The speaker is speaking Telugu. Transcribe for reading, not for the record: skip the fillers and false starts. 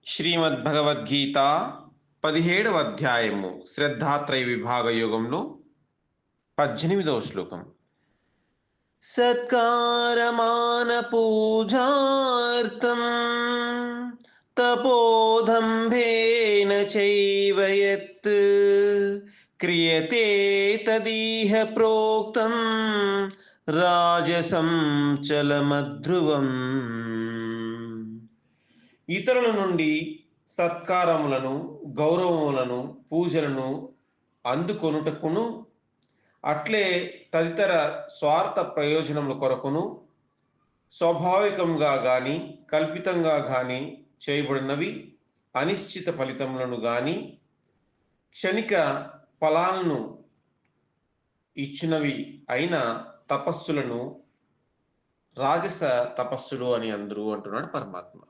శ్రీమద్భగవద్గీత 17వ అధ్యాయము శ్రద్ధాత్రయ విభాగ యోగంలో 18వ శ్లోకం. సత్కారమాన పూజార్థం తపోదంభేన చైవ యత్ క్రియతే తదీహ ప్రోక్తం రాజసం చలమధ్రువం. ఇతరుల నుండి సత్కారములను, గౌరవములను, పూజలను అందుకొనుటకును, అట్లే తదితర స్వార్థ ప్రయోజనముల కొరకును స్వాభావికంగా గాని కల్పితంగా గాని చేయబడినవి అనిశ్చిత ఫలితములను గాని క్షణిక ఫలాలను ఇచ్చినవి అయిన తపస్సులను రాజస తపస్సులు అని అందరూ అంటున్నాడు పరమాత్మ.